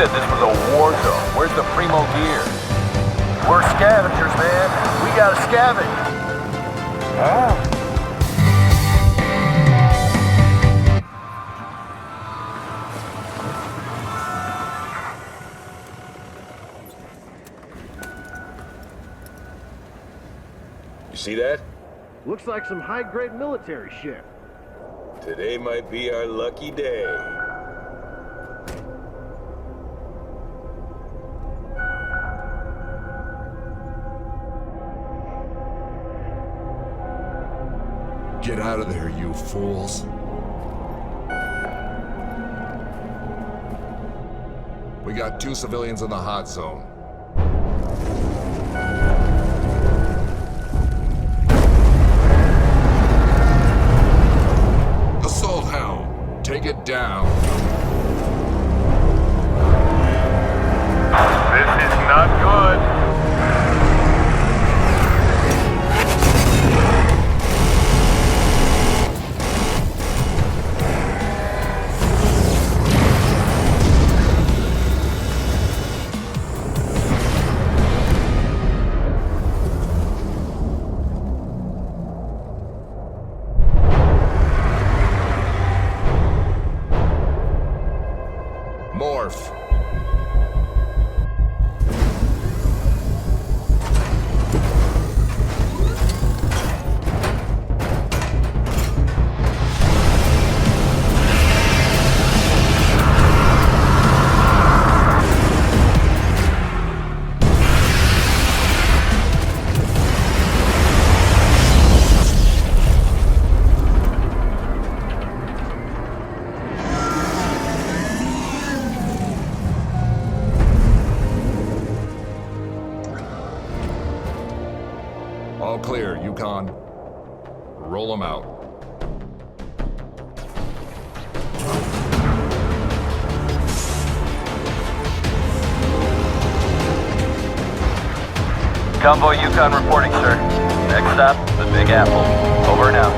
said this was a war zone. Where's the primo gear? We're scavengers, man. We gotta scavenge. Huh? You see that? Looks like some high-grade military shit. Today might be our lucky day. Get out of there, you fools. We got 2 civilians in the hot zone. Assault hound, take it down. This is not good. Morph. All clear, Yukon. Roll them out. Convoy Yukon reporting, sir. Next stop, the Big Apple. Over and out.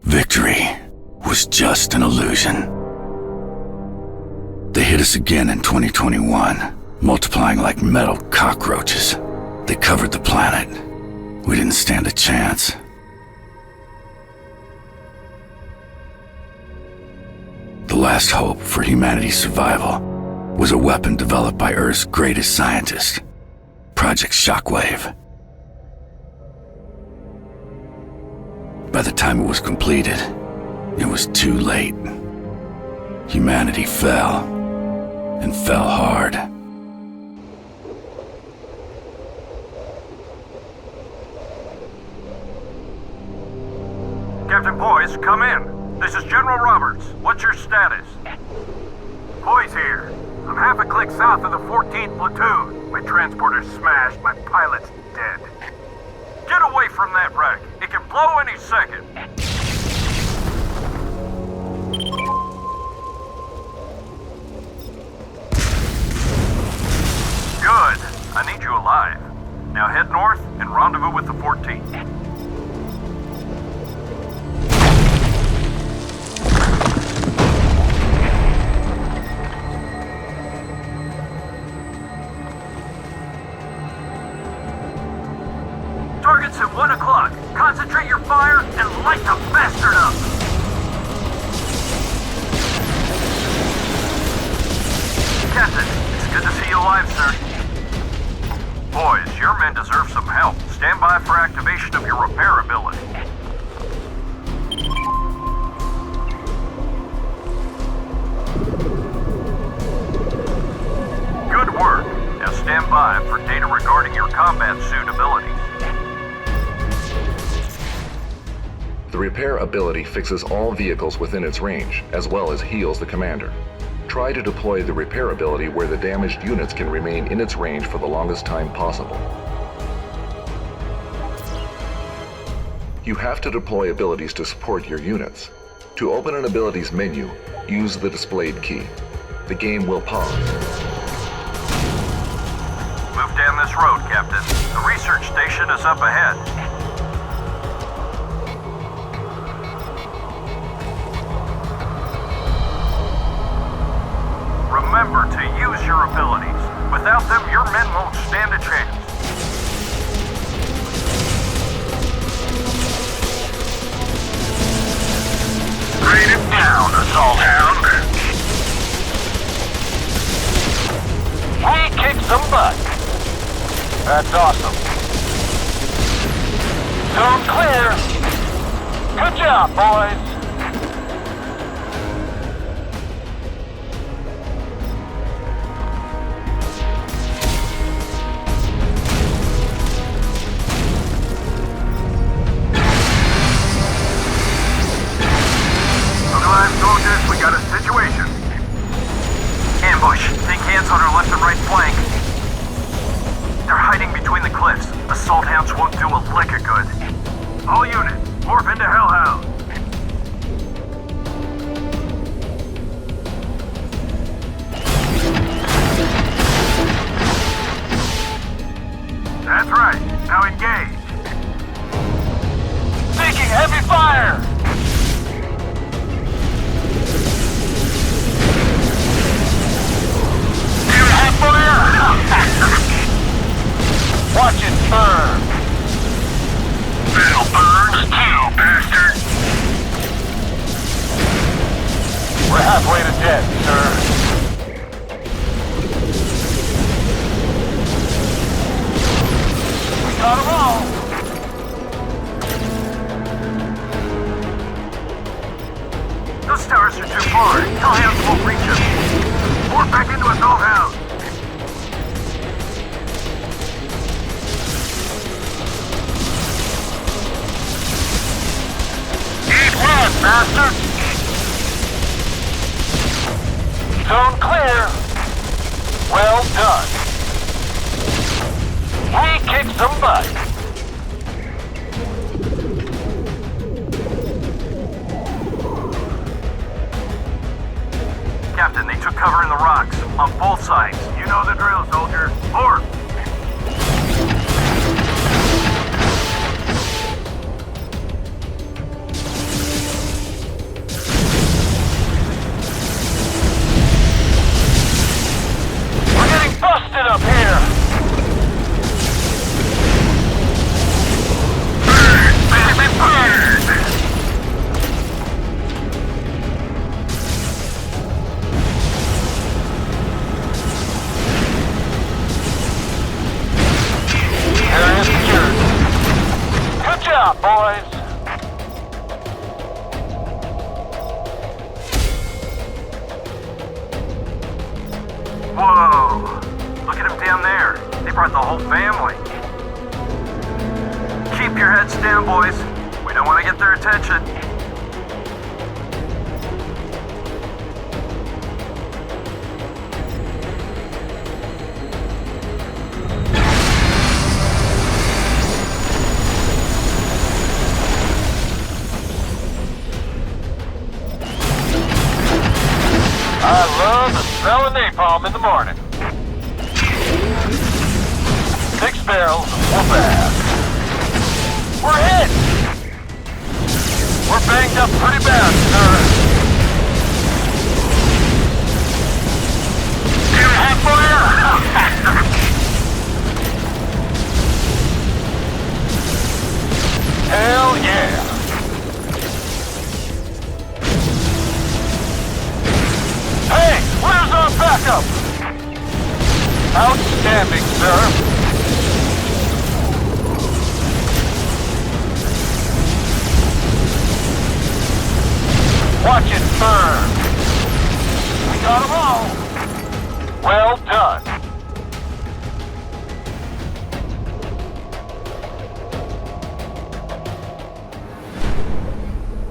Victory was just an illusion. They hit us again in 2021, multiplying like metal cockroaches. They covered the planet. We didn't stand a chance. The last hope for humanity's survival was a weapon developed by Earth's greatest scientist, Project Shockwave. By the time it was completed, it was too late. Humanity fell, and fell hard. Captain Boyce, come in. This is General Roberts. What's your status? Boyce here. I'm half a click south of the 14th platoon. My transporter's smashed, my pilot's dead. Get away from that wreck. It can blow any second. Good. I need you alive. Now head north and rendezvous with the 14th. Target's at 1 o'clock. Concentrate your fire and light the bastard up! Captain, it's good to see you alive, sir. Boys, your men deserve some help. Stand by for activation of your repair ability. Good work. Now stand by for data regarding your combat suit abilities. The repair ability fixes all vehicles within its range, as well as heals the commander. Try to deploy the repair ability where the damaged units can remain in its range for the longest time possible. You have to deploy abilities to support your units. To open an abilities menu, use the displayed key. The game will pause. Move down this road, Captain. The research station is up ahead. Remember to use your abilities. Without them, your men won't stand a chance. Rain it down, Assault Hound. We kicked some butt. That's awesome. Zone clear. Good job, boys. Soldiers, we got a situation. Ambush. Take hands on our left and right flank. They're hiding between the cliffs. Assault hounds won't do a lick of good. All units, morph into hellhounds. That's right. Now engage. Taking heavy fire. Watch it burn! It'll burn too, bastard! We're halfway to death, sir. We got them all! Those towers are too far. Hellhounds won't reach us. Pour back into Assault Hound. Bastard! Zone clear. Well done. We kicked some butt. Captain, they took cover in the rocks. On both sides. You know the drill, soldier. Morph! Busted up here! Burn, baby, burn! Area secured. Good job, boys! Whoa! Look at them down there. They brought the whole family. Keep your heads down, boys. We don't want to get their attention. I love the smell of napalm in the morning. 6 barrels, we're bad. We're hit! We're banged up pretty bad, sir. You have fire! Hell yeah! Hey, where's our backup? Outstanding, sir. Watch it burn. We got them all. Well done.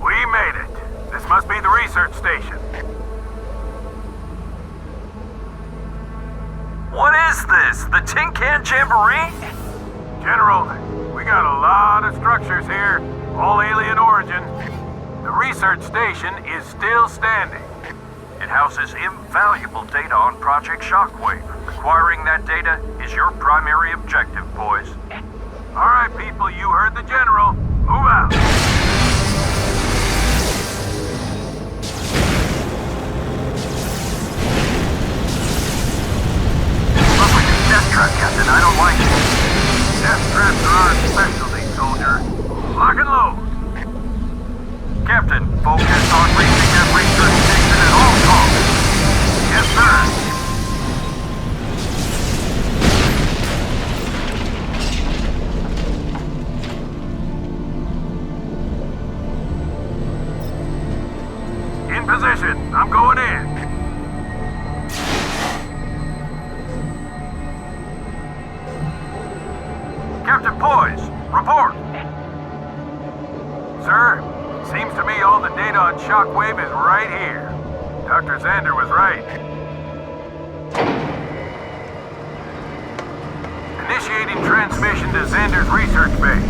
We made it. This must be the research station. The Tin Can Jamboree? General, we got a lot of structures here, all alien origin. The research station is still standing. It houses invaluable data on Project Shockwave. Acquiring that data is your primary objective, boys. All right, people, you heard the General. Move out. Looks like a death trap, Captain. I don't like it. Death traps are our specialty, soldier. Lock and load. Captain, focus on reaching that research station at all costs. Yes, sir. In position. I'm going in. Captain Poise, report. Sir, seems to me all the data on Shockwave is right here. Dr. Xander was right. Initiating transmission to Xander's research base.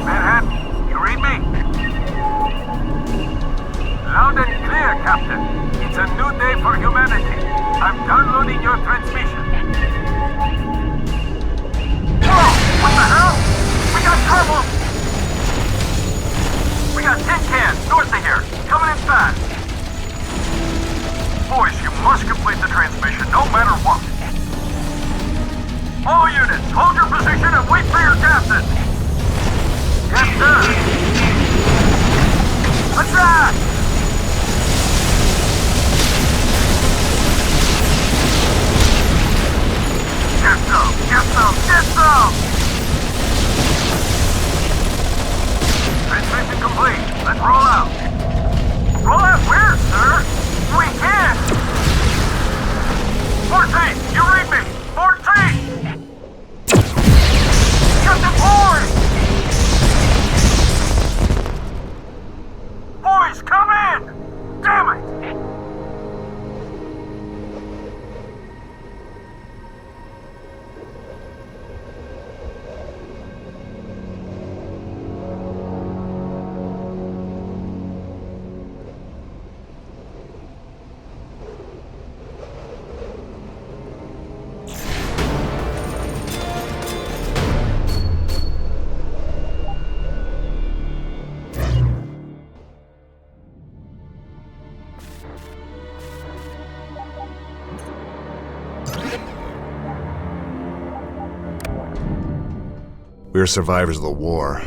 Manhattan, you read me? Loud and clear, Captain. It's a new day for humanity. I'm downloading your transmission. Whoa! What the hell? We got trouble! We got Tin Can north of here, coming in fast. Boys, you must complete the transmission no matter what. All units, hold your position and wait for your captain. Yes, sir. Attack! Get some! Get some! Get some! Transmission complete. Let's roll out. Roll out where, sir? We can't! 14! You read me! 14! Captain Boyd! Boys, come in! Damn it! We are survivors of the war.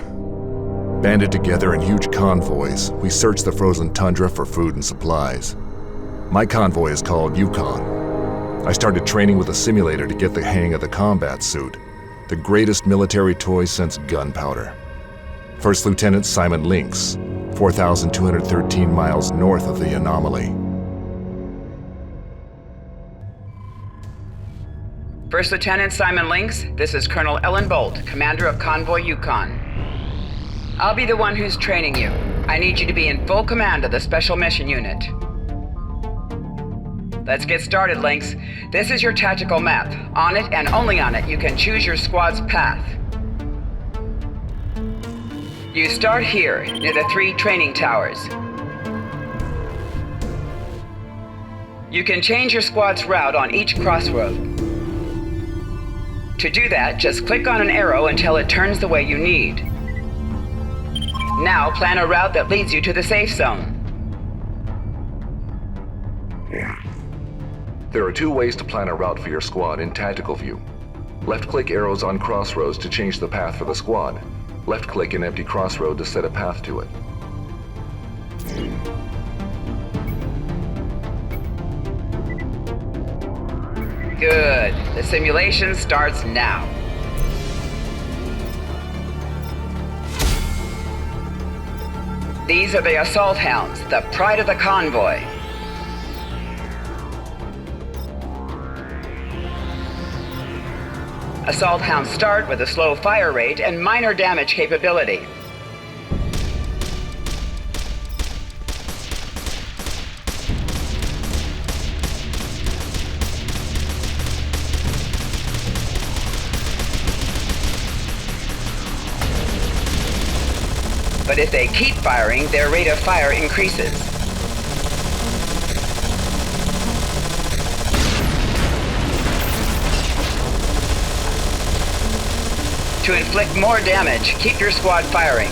Banded together in huge convoys, we search the frozen tundra for food and supplies. My convoy is called Yukon. I started training with a simulator to get the hang of the combat suit, the greatest military toy since gunpowder. First Lieutenant Simon Lynx, 4,213 miles north of the Anomaly. First Lieutenant Simon Lynx, this is Colonel Ellen Bolt, Commander of Convoy Yukon. I'll be the one who's training you. I need you to be in full command of the Special Mission Unit. Let's get started, Lynx. This is your tactical map. On it, and only on it, you can choose your squad's path. You start here, near the 3 training towers. You can change your squad's route on each crossroad. To do that, just click on an arrow until it turns the way you need. Now plan a route that leads you to the safe zone. There are 2 ways to plan a route for your squad in tactical view. Left-click arrows on crossroads to change the path for the squad. Left-click an empty crossroad to set a path to it. Good. The simulation starts now. These are the assault hounds, the pride of the convoy. Assault hounds start with a slow fire rate and minor damage capability. But if they keep firing, their rate of fire increases. To inflict more damage, keep your squad firing.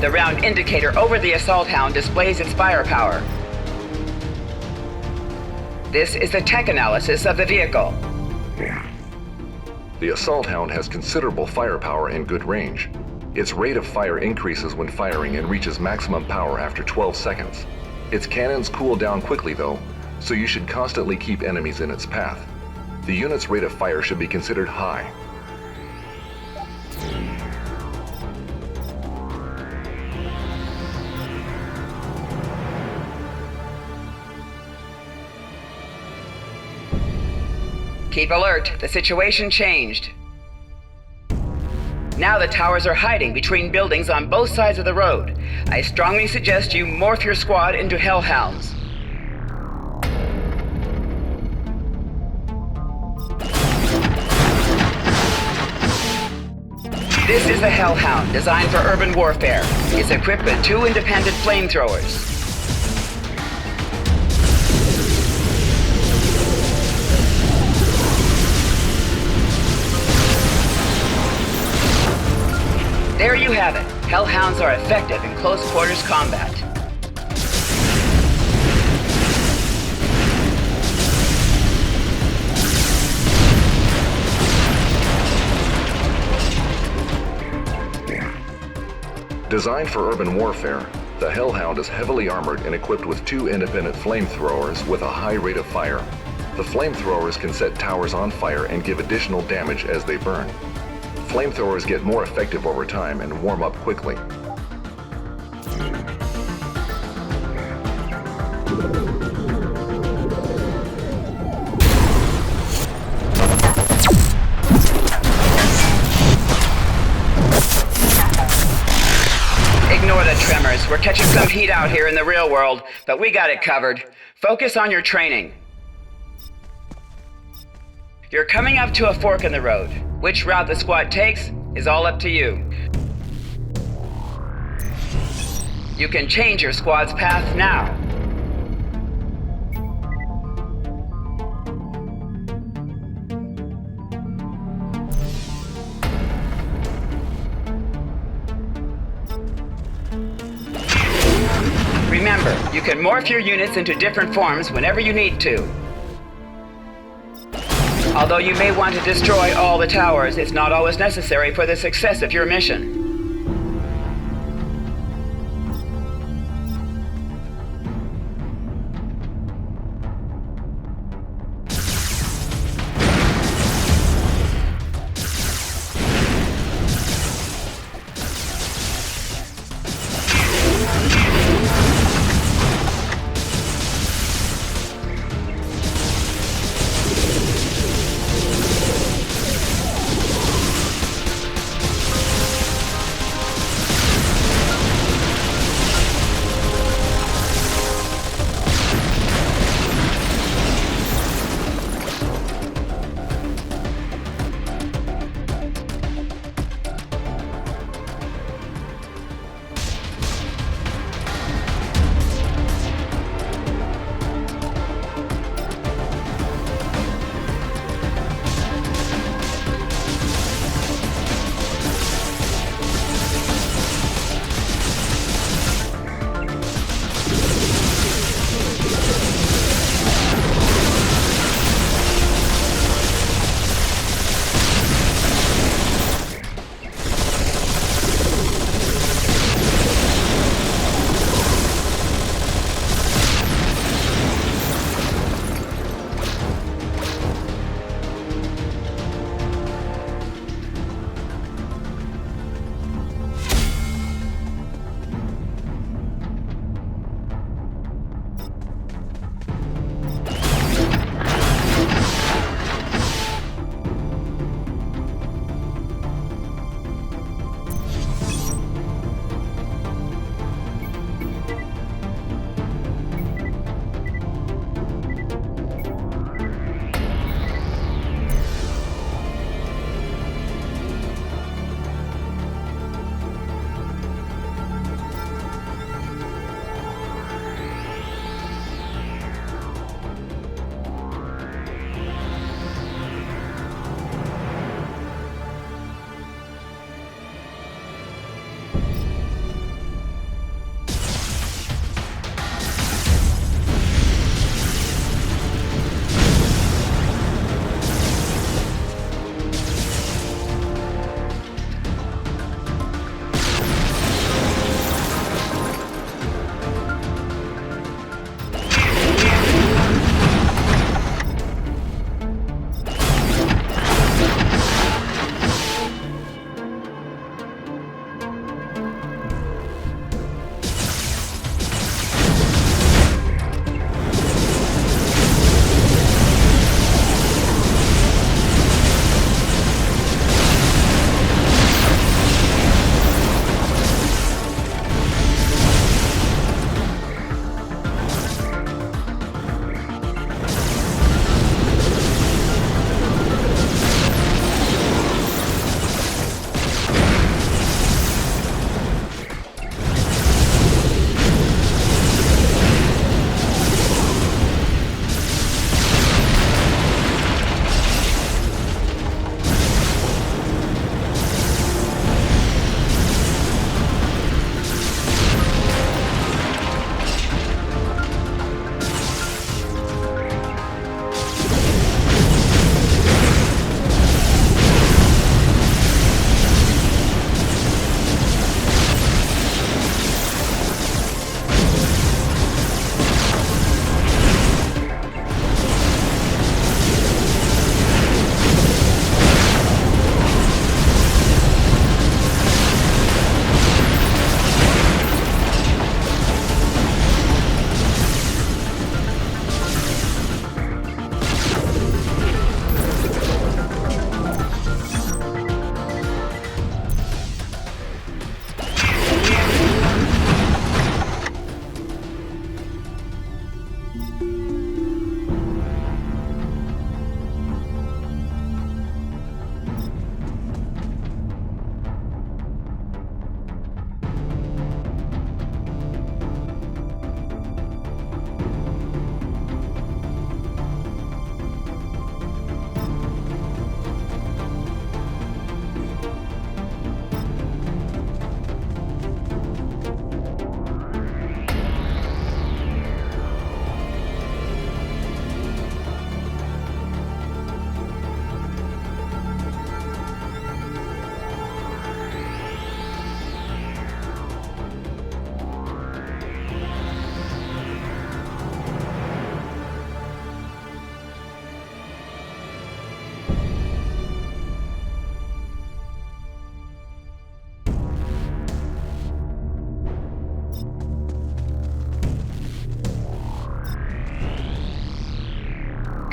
The round indicator over the assault hound displays its firepower. This is the tech analysis of the vehicle. The assault hound has considerable firepower and good range. Its rate of fire increases when firing and reaches maximum power after 12 seconds. Its cannons cool down quickly though, so you should constantly keep enemies in its path. The unit's rate of fire should be considered high. Keep alert, the situation changed. Now the towers are hiding between buildings on both sides of the road. I strongly suggest you morph your squad into hellhounds. This is the Hellhound, designed for urban warfare. It's equipped with 2 independent flamethrowers. There you have it. Hellhounds are effective in close quarters combat. Designed for urban warfare, the Hellhound is heavily armored and equipped with 2 independent flamethrowers with a high rate of fire. The flamethrowers can set towers on fire and give additional damage as they burn. Flamethrowers get more effective over time and warm up quickly. Ignore the tremors. We're catching some heat out here in the real world, but we got it covered. Focus on your training. You're coming up to a fork in the road. Which route the squad takes is all up to you. You can change your squad's path now. Remember, you can morph your units into different forms whenever you need to. Although you may want to destroy all the towers, it's not always necessary for the success of your mission.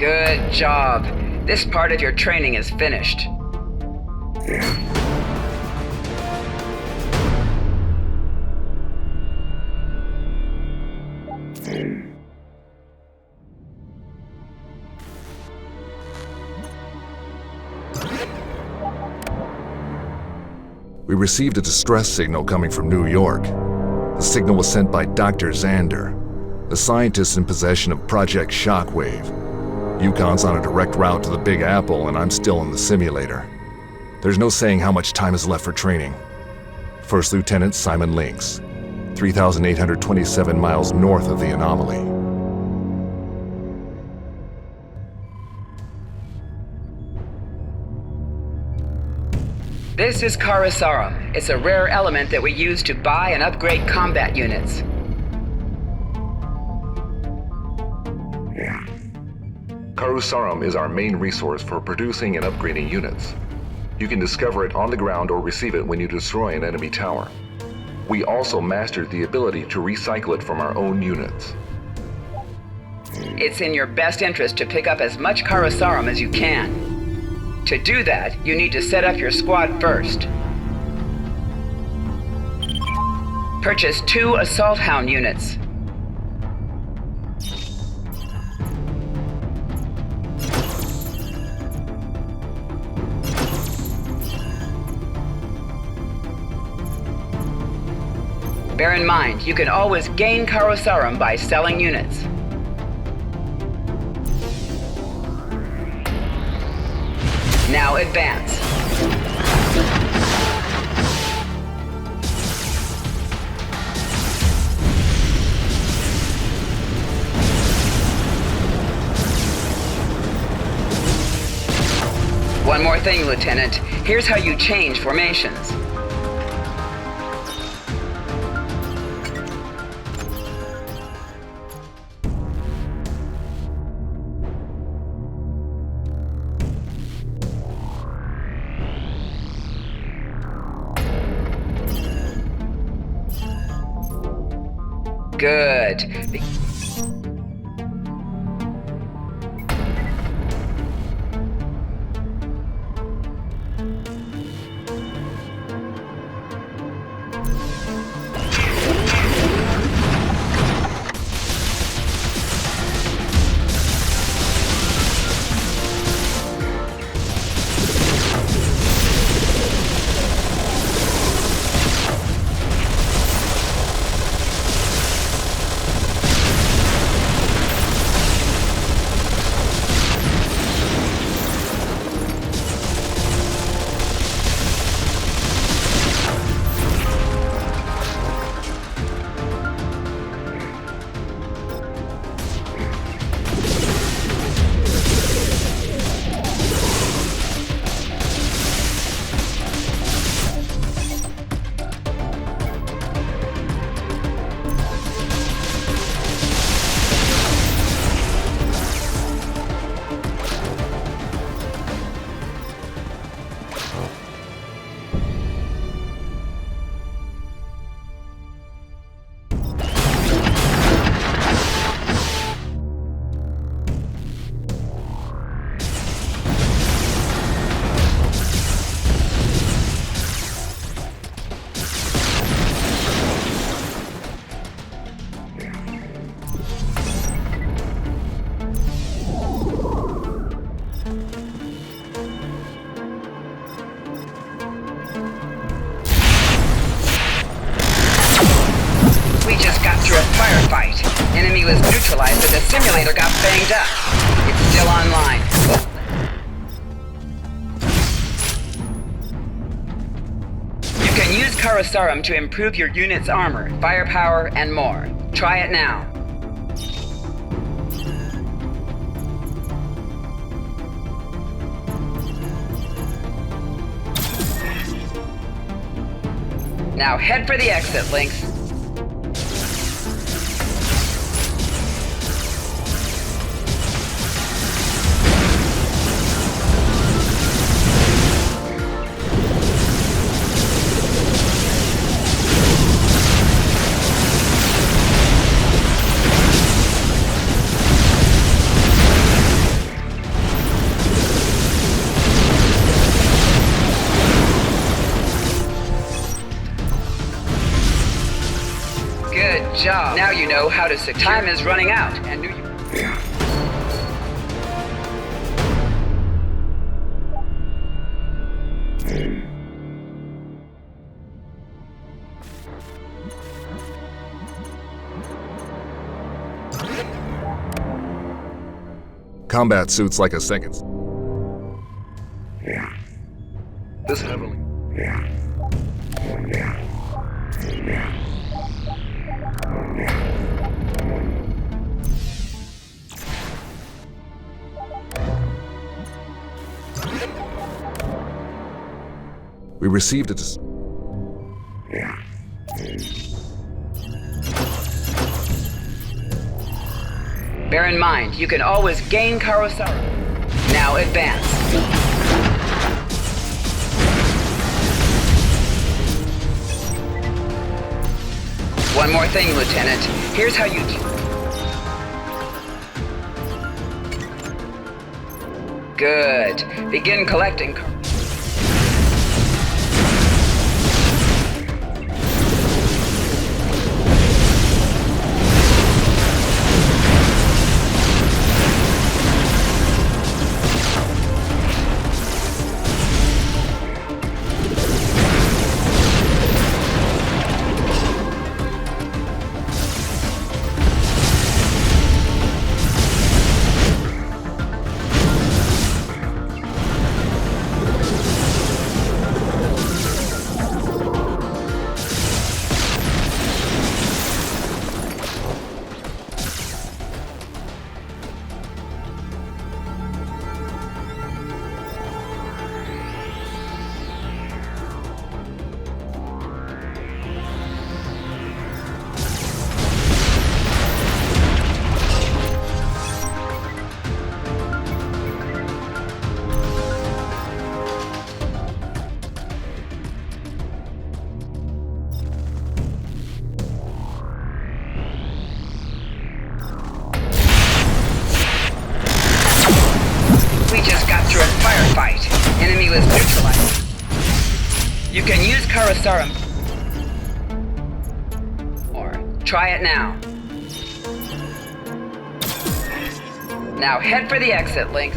Good job. This part of your training is finished. We received a distress signal coming from New York. The signal was sent by Dr. Xander, the scientist in possession of Project Shockwave. Yukon's on a direct route to the Big Apple, and I'm still in the simulator. There's no saying how much time is left for training. First Lieutenant Simon Lynx, 3,827 miles north of the Anomaly. This is Karasarum. It's a rare element that we use to buy and upgrade combat units. Karusarum is our main resource for producing and upgrading units. You can discover it on the ground or receive it when you destroy an enemy tower. We also mastered the ability to recycle it from our own units. It's in your best interest to pick up as much Karasarum as you can. To do that, you need to set up your squad first. Purchase 2 Assault Hound units. Bear in mind, you can always gain Karasarum by selling units. Now advance. One more thing, Lieutenant. Here's how you change formations. Good. Enemy was neutralized, but the simulator got banged up. It's still online. You can use Karasarum to improve your unit's armor, firepower, and more. Try it now. Now head for the exit, Lynx. job. Now you know how to secure. Time is running out, and New Combat suits like a second. This heavily. We received a Bear in mind, you can always gain Karosara. Now advance. One more thing, Lieutenant. Here's how you... Good. Begin collecting... Enemy was neutralized. You can use Karosara. Or try it now. Now head for the exit, Lynx.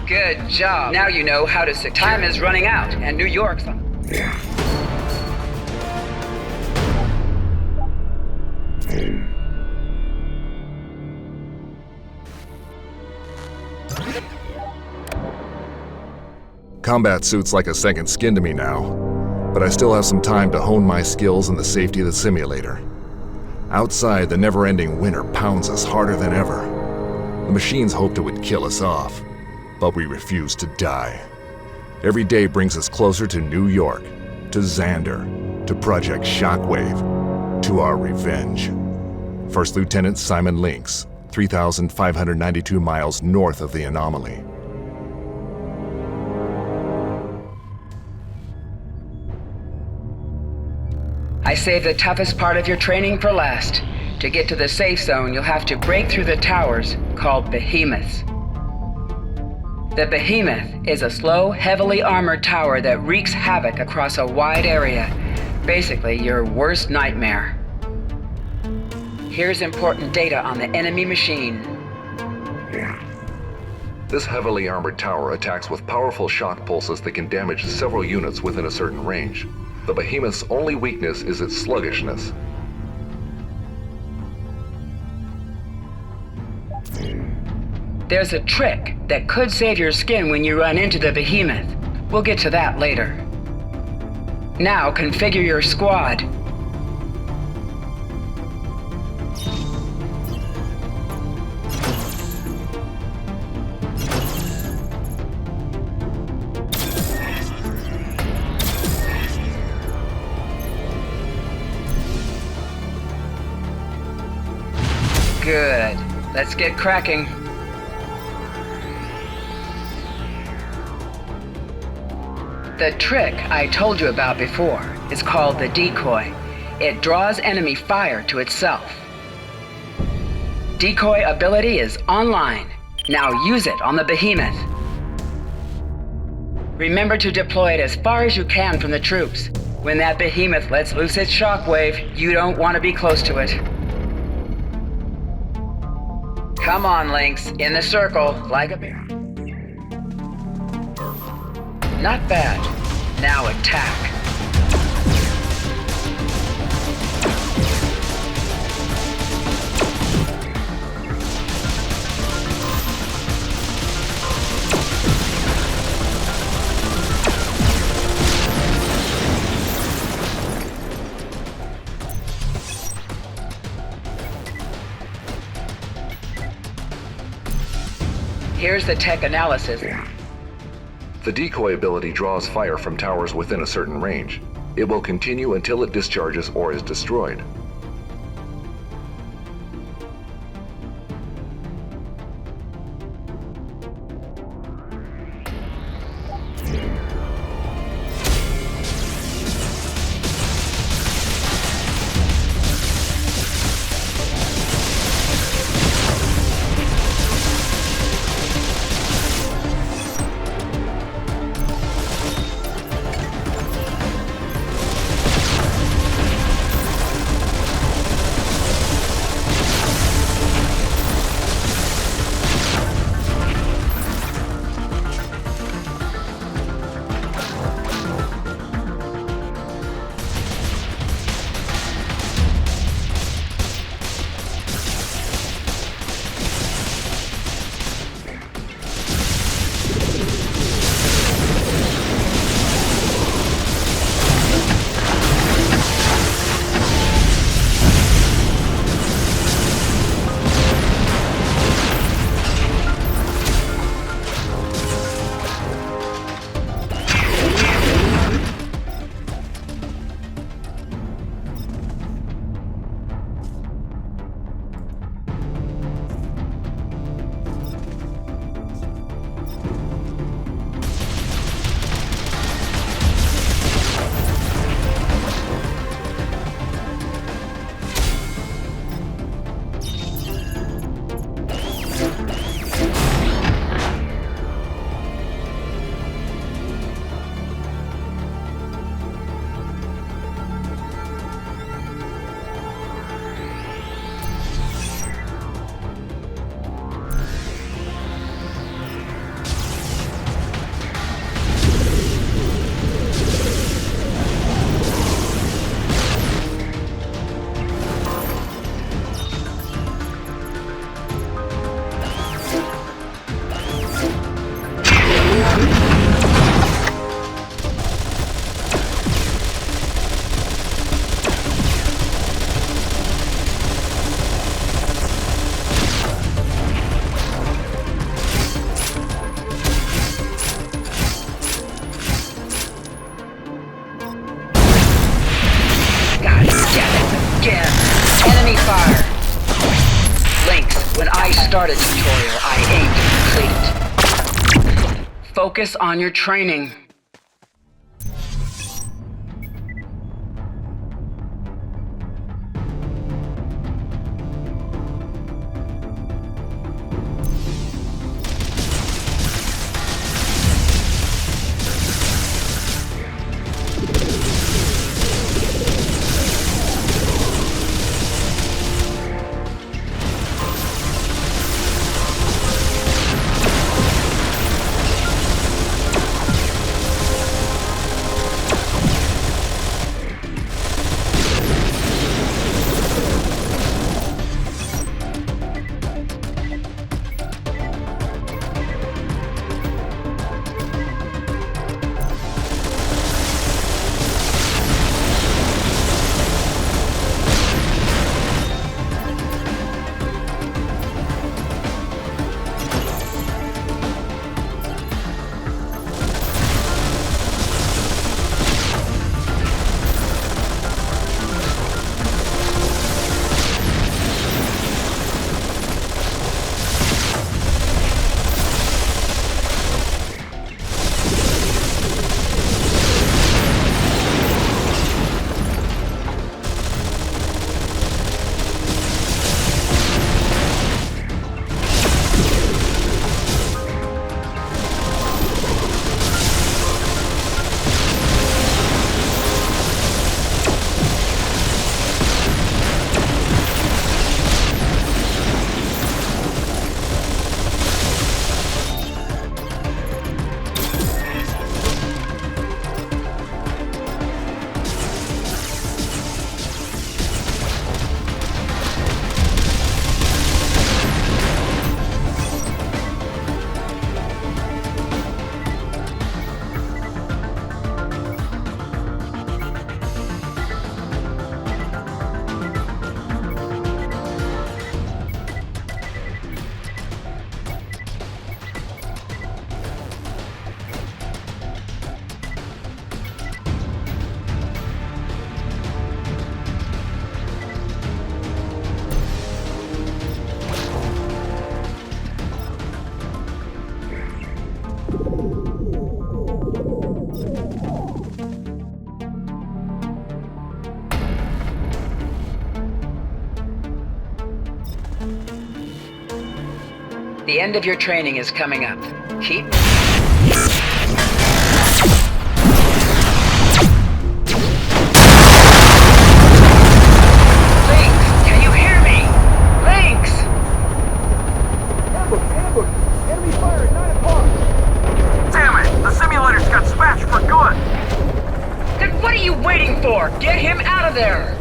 Good job. Now you know how to secure. Time is running out, and New York's on. Combat suit's like a second skin to me now, but I still have some time to hone my skills in the safety of the simulator. Outside, the never-ending winter pounds us harder than ever. The machines hoped it would kill us off, but we refuse to die. Every day brings us closer to New York, to Xander, to Project Shockwave, to our revenge. First Lieutenant Simon Lynx, 3,592 miles north of the Anomaly. I saved the toughest part of your training for last. To get to the safe zone, you'll have to break through the towers called behemoths. The behemoth is a slow, heavily armored tower that wreaks havoc across a wide area. Basically, your worst nightmare. Here's important data on the enemy machine. This heavily armored tower attacks with powerful shock pulses that can damage several units within a certain range. The behemoth's only weakness is its sluggishness. There's a trick that could save your skin when you run into the behemoth. We'll get to that later. Now configure your squad. Good. Let's get cracking. The trick I told you about before is called the decoy. It draws enemy fire to itself. Decoy ability is online. Now use it on the behemoth. Remember to deploy it as far as you can from the troops. When that behemoth lets loose its shockwave, you don't want to be close to it. Come on, Lynx, in the circle, like a bear. Not bad. Now attack. Here's the tech analysis. The decoy ability draws fire from towers within a certain range. It will continue until it discharges or is destroyed. Started tutorial, I aim to complete it. Focus on your training. The end of your training is coming up. Keep... Lynx, can you hear me? Lynx! Ambush! Enemy fire at 9 o'clock! Damn it! The simulator's got smashed for good! Then what are you waiting for? Get him out of there!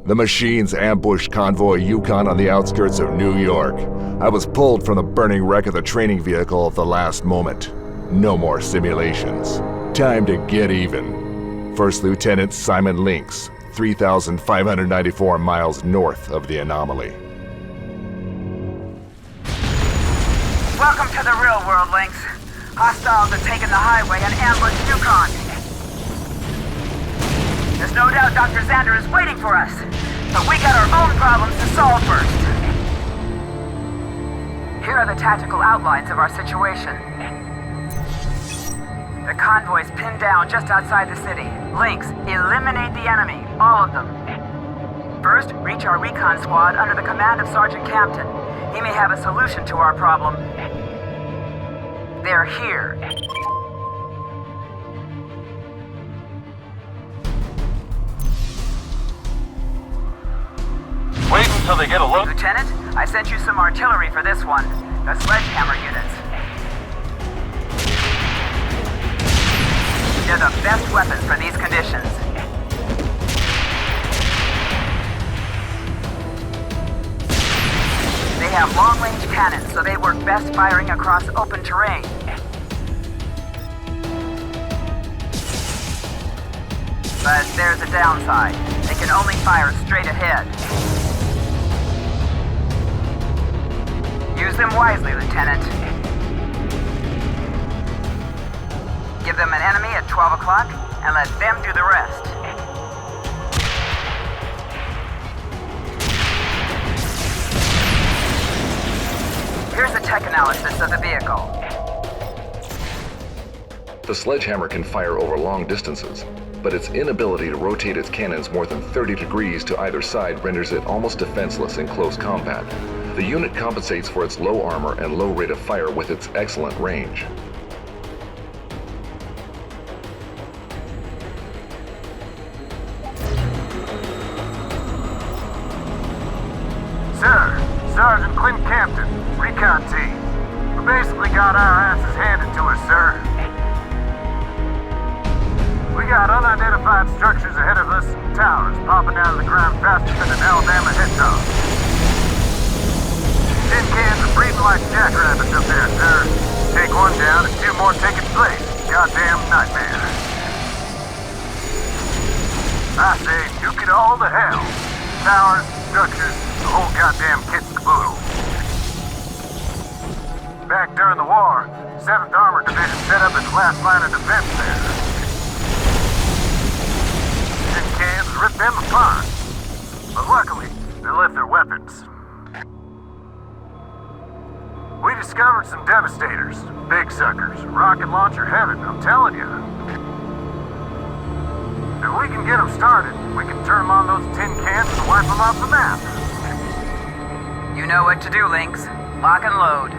The machines ambushed convoy Yukon on the outskirts of New York. I was pulled from the burning wreck of the training vehicle at the last moment. No more simulations. Time to get even. First Lieutenant Simon Lynx, 3,594 miles north of the Anomaly. Welcome to the real world, Lynx. Hostiles have taken the highway and ambushed Yukon. There's no doubt Dr. Xander is waiting for us, but we got our own problems to solve first. Here are the tactical outlines of our situation. The convoy's pinned down just outside the city. Lynx, eliminate the enemy, all of them. First, reach our recon squad under the command of Sergeant Campton. He may have a solution to our problem. They're here. Wait until they get a look. Lieutenant, I sent you some artillery for this one. The sledgehammer units. They're the best weapons for these conditions. They have long-range cannons, so they work best firing across open terrain. But there's a downside. They can only fire straight ahead. Use them wisely, Lieutenant. Give them an enemy at 12 o'clock, and let them do the rest. Here's a tech analysis of the vehicle. The sledgehammer can fire over long distances, but its inability to rotate its cannons more than 30 degrees to either side renders it almost defenseless in close combat. The unit compensates for its low armor and low rate of fire with its excellent range. Sir, Sergeant Clint Campton, recon team. We basically got our asses handed to us, sir. We got unidentified structures ahead of us, towers popping out of the ground faster than an Alabama hedgehog. Tin cans are breathing like jackrabbits up there, sir. Take one down and 2 more take its place. Goddamn nightmare. I say, nuke it all to hell. Towers, structures, the whole goddamn kit's caboodle. Back during the war, 7th Armored Division set up its last line of defense there. Tin cans ripped them apart. But luckily, they left their weapons. We discovered some devastators, big suckers, rocket launcher heaven, I'm telling you. If we can get them started, we can turn them on those tin cans and wipe them off the map. You know what to do, Lynx. Lock and load.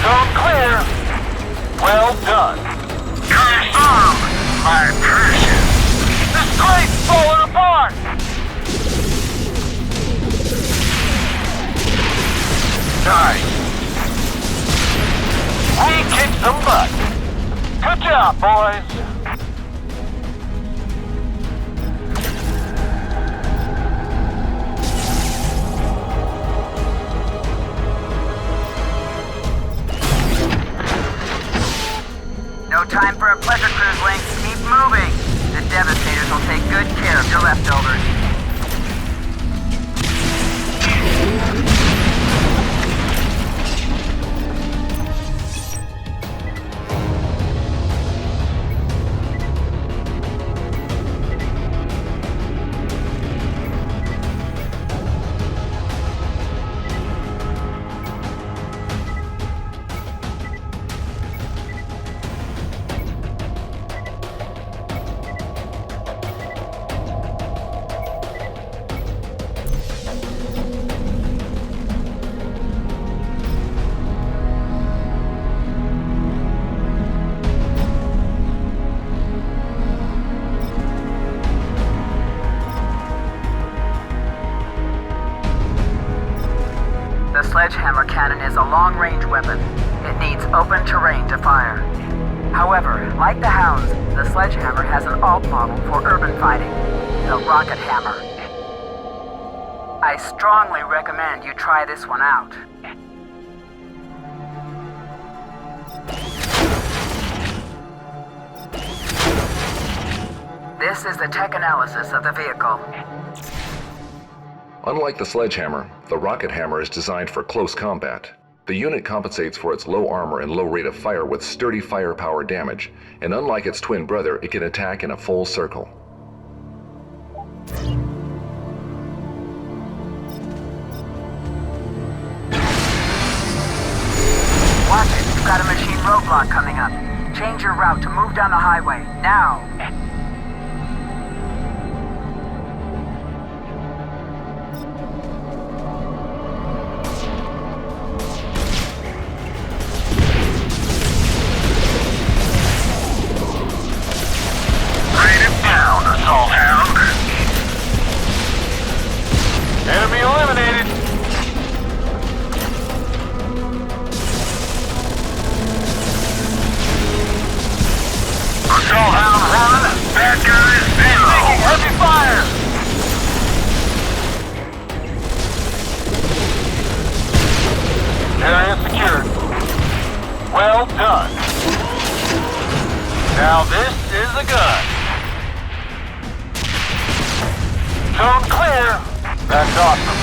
Zone clear. Well done. Confirm, my precious. This plane's falling apart. Nice. We kicked some butt. Good job, boys. No time for a pleasure cruise, Lynx. Keep moving. The Devastators will take good care of your leftovers. sledgehammer cannon is a long-range weapon. It needs open terrain to fire. However, like the Hounds, the sledgehammer has an alt model for urban fighting, the rocket hammer. I strongly recommend you try this one out. This is the tech analysis of the vehicle. Unlike the sledgehammer, the rocket hammer is designed for close combat. The unit compensates for its low armor and low rate of fire with sturdy firepower damage, and unlike its twin brother, it can attack in a full circle. Watch it, you've got a machine roadblock coming up. Change your route to move down the highway, now! Enemy eliminated. Assault Hound 1, bad guys 0. Taking heavy fire. Area secured. Well done. Now this is a gun. Zone clear. That's awesome.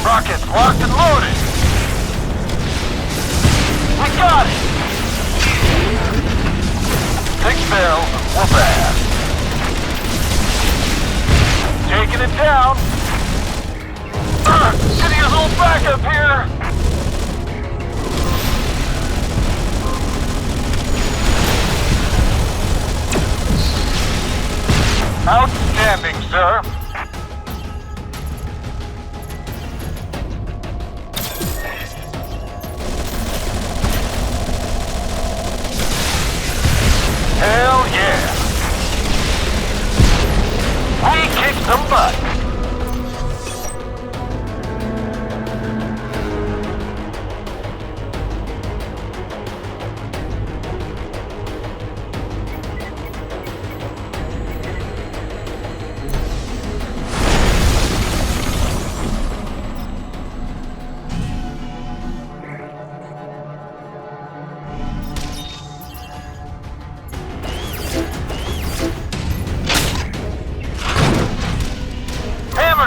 Rockets locked and loaded. We got it. 6 barrels, we're bad. Taking it down. Could use a little backup here. Outstanding, sir. Hell yeah. We kicked some butt.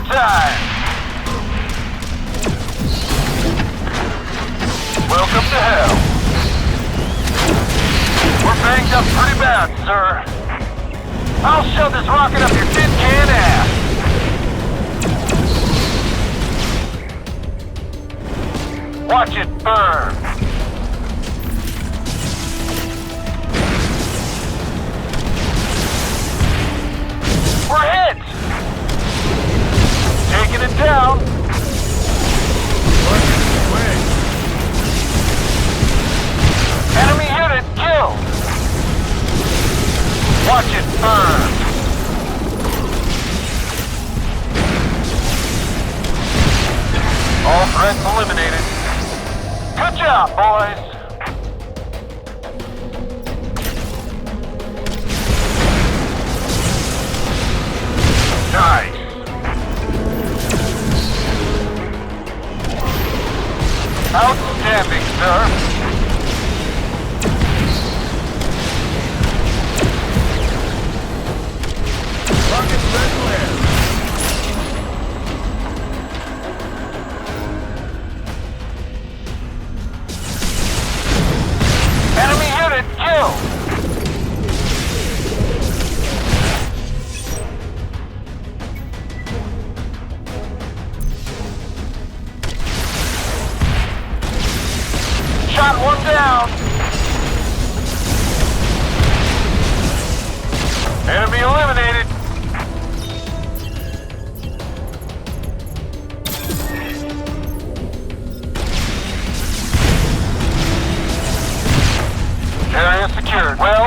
Time. Welcome to hell. We're banged up pretty bad, sir. I'll shove this rocket up your tin can ass. Watch it burn. We're hit. Taking it down. Enemy unit killed. Watch it burn. All threats eliminated. Good job, boys. Nice. Outstanding, sir. Rockets red clear. Enemy unit killed.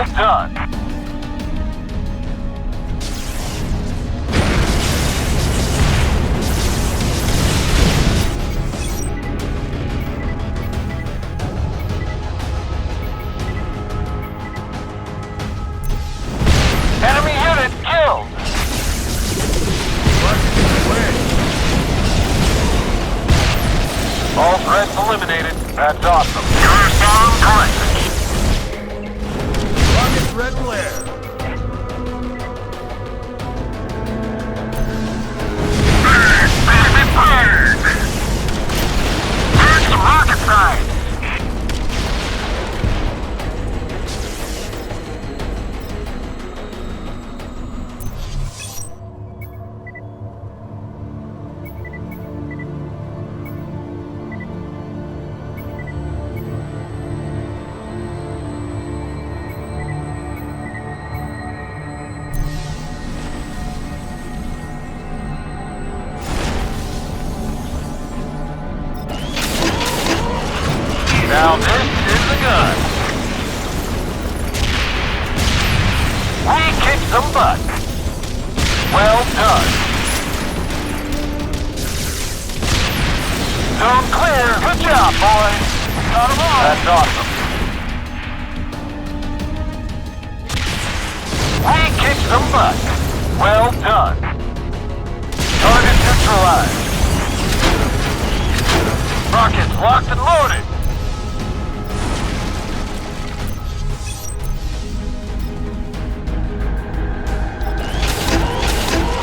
Well done. Enemy unit killed. All threats eliminated. That's awesome. Your sound correct. Rocket's red glare. Enemy fired. Here's some rocket side. Now this is the gun. We kicked some butt. Well done. Zone clear. Good job, boys. Got them all. That's awesome. We kicked some butt. Well done. Target neutralized. Rockets locked and loaded.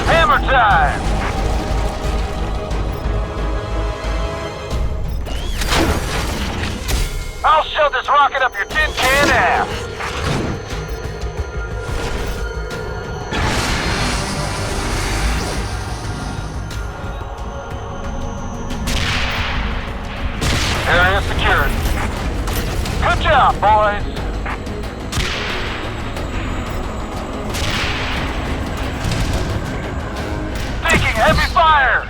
Hammer time! I'll shove this rocket up your tin can ass! Area secured. Good job, boys! Heavy fire!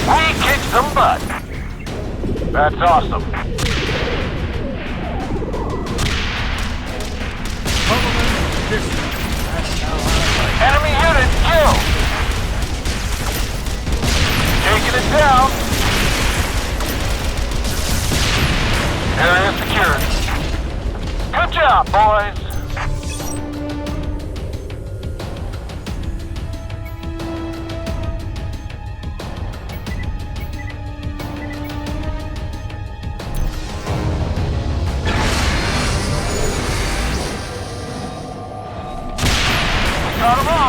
We kicked some butt. That's awesome. Enemy unit killed. Taking it down. Area secured. Good job, boys.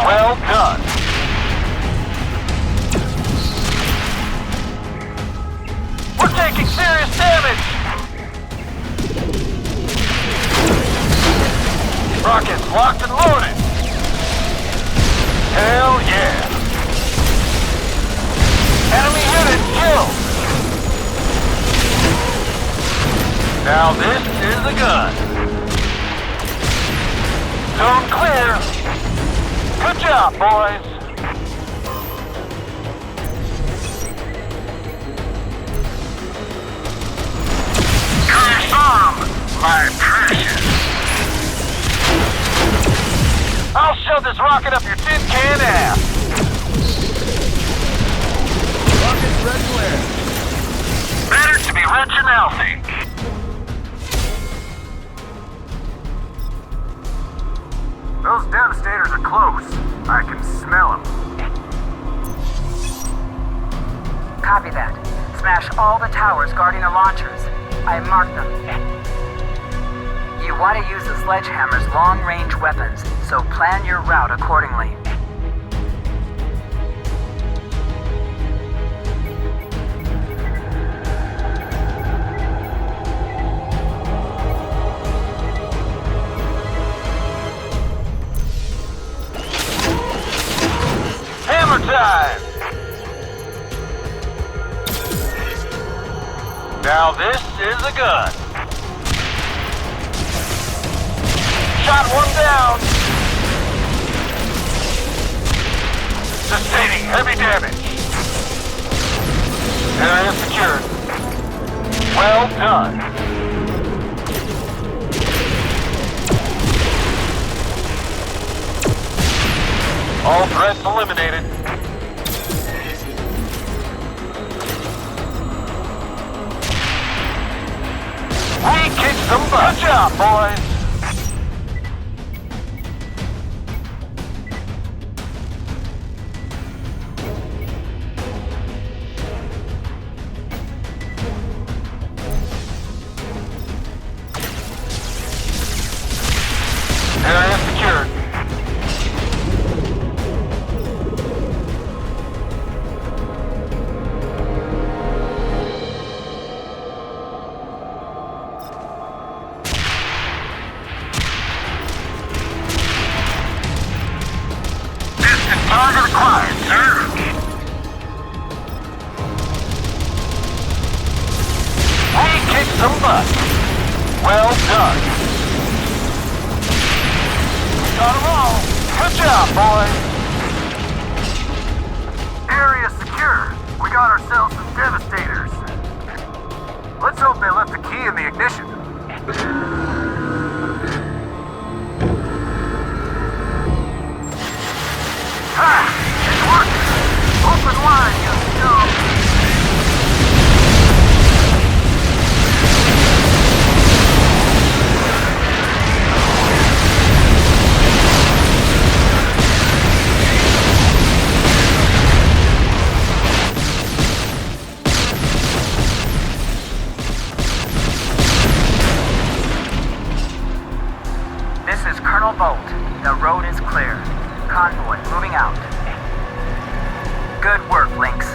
Well done. We're taking serious damage. Rockets locked and loaded. Hell yeah. Enemy unit killed. Now this is the gun. Zone clear. Good job, boys! Confirm, my precious! I'll shove this rocket up your tin can ass! Rocket's red glare. Better to be rich and healthy! Those devastators are close. I can smell them. Copy that. Smash all the towers guarding the launchers. I marked them. You want to use the sledgehammer's long-range weapons, so plan your route accordingly. Time! Now this is a gun. Shot one down. Sustaining heavy damage. Area secured. Well done. eliminated. We kicked some butt. Good job, boys. Area secured. Distant target acquired, sir. We kicked some butt. Well done. Got them all. Good job, boys. Area secure. We got ourselves some devastators. Let's hope they left the key in the ignition. Ha! It's working! Open line, you scum! This is Colonel Bolt. The road is clear. Convoy moving out. Good work, Lynx.